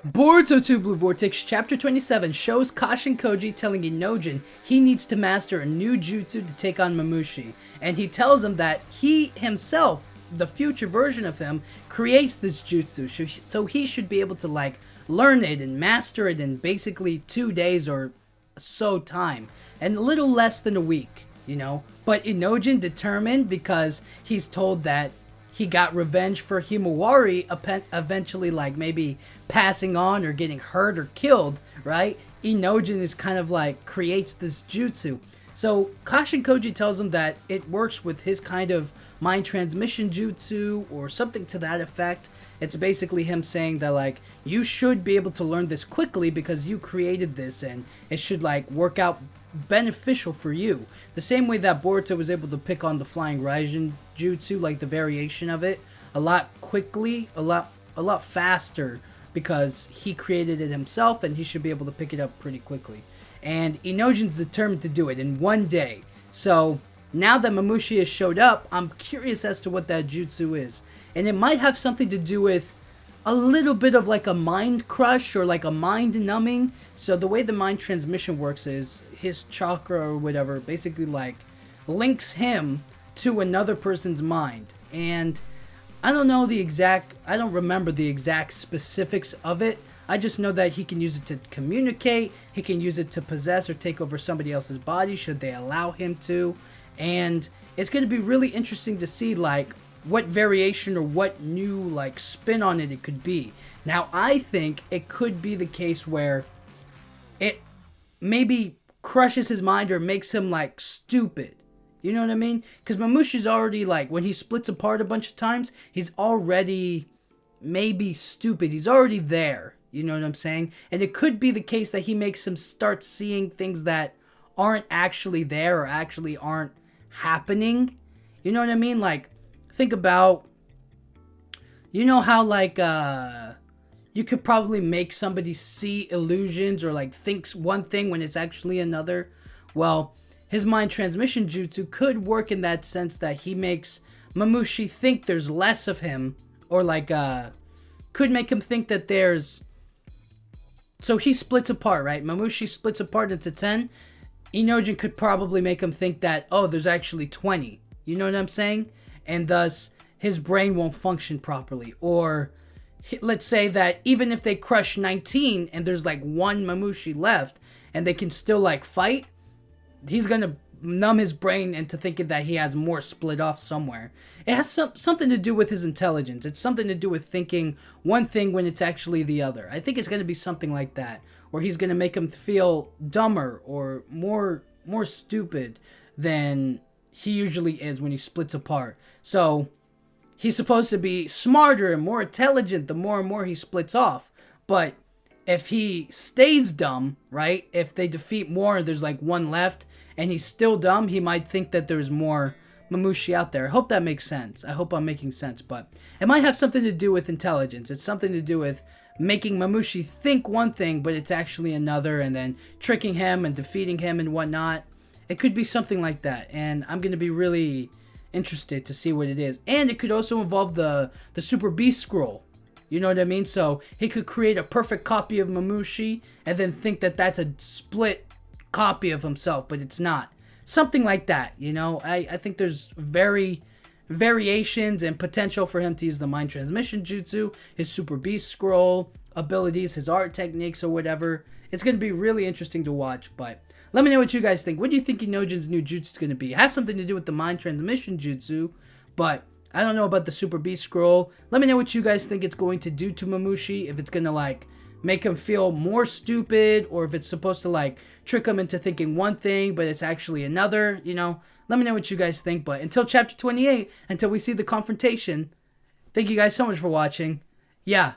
Boruto 2 Blue Vortex Chapter 27 shows Kashin Koji telling Inojin he needs to master a new jutsu to take on Mamushi, and he tells him that he himself, the future version of him, creates this jutsu, so he should be able to learn it and master it in basically 2 days or so time, and a little less than a week, you know. But Inojin determined because he's told that he got revenge for Himawari eventually maybe passing on or getting hurt or killed, right? Inojin is kind of creates this jutsu. So Kashin Koji tells him that it works with his kind of mind transmission jutsu or something to that effect. It's basically him saying that you should be able to learn this quickly because you created this and it should work out beneficial for you. The same way that Boruto was able to pick on the flying Raijin jutsu, the variation of it, a lot quickly, a lot faster because he created it himself and he should be able to pick it up pretty quickly. And Inojin's determined to do it in 1 day. So now that Mamushi has showed up, I'm curious as to what that jutsu is. And it might have something to do with a little bit of a mind crush or a mind numbing. So the way the mind transmission works is his chakra or whatever basically links him to another person's mind. And I don't remember the exact specifics of it. I just know that he can use it to communicate, he can use it to possess or take over somebody else's body should they allow him to. And it's going to be really interesting to see what variation or what new spin on it could be. Now I think it could be the case where it maybe crushes his mind or makes him stupid. You know what I mean? Because Mamushi's already when he splits apart a bunch of times, he's already maybe stupid. He's already there. You know what I'm saying? And it could be the case that he makes him start seeing things that aren't actually there or actually aren't happening. You know what I mean? Think about, you know how you could probably make somebody see illusions or thinks one thing when it's actually another. Well, his mind transmission jutsu could work in that sense that he makes Mamushi think there's less of him, or could make him think that there's. So he splits apart, right? Mamushi splits apart into 10. Inojin could probably make him think that, oh, there's actually 20. You know what I'm saying? And thus his brain won't function properly. Or let's say that even if they crush 19 and there's one Mamushi left and they can still fight, he's gonna numb his brain into thinking that he has more split off somewhere. It has something to do with his intelligence. It's something to do with thinking one thing when it's actually the other. I think it's gonna be something like that, where he's gonna make him feel dumber or more stupid than he usually is when he splits apart. So he's supposed to be smarter and more intelligent the more and more he splits off. But if he stays dumb, right? If they defeat more and there's one left and he's still dumb, he might think that there's more Mamushi out there. I hope that makes sense. I hope I'm making sense. But it might have something to do with intelligence. It's something to do with making Mamushi think one thing, but it's actually another, and then tricking him and defeating him and whatnot. It could be something like that, and I'm going to be really interested to see what it is. And it could also involve the Super Beast Scroll. You know what I mean? So he could create a perfect copy of Mamushi and then think that that's a split copy of himself, but it's not. Something like that, you know? I think there's variations and potential for him to use the mind transmission jutsu, his Super Beast Scroll abilities, his art techniques, or whatever. It's going to be really interesting to watch, but let me know what you guys think. What do you think Inojin's new jutsu is going to be? It has something to do with the mind transmission jutsu, but I don't know about the Super Beast Scroll. Let me know what you guys think it's going to do to Mamushi. If it's going to make him feel more stupid, or if it's supposed to trick him into thinking one thing but it's actually another, you know. Let me know what you guys think. But until chapter 28, until we see the confrontation, thank you guys so much for watching. Yeah,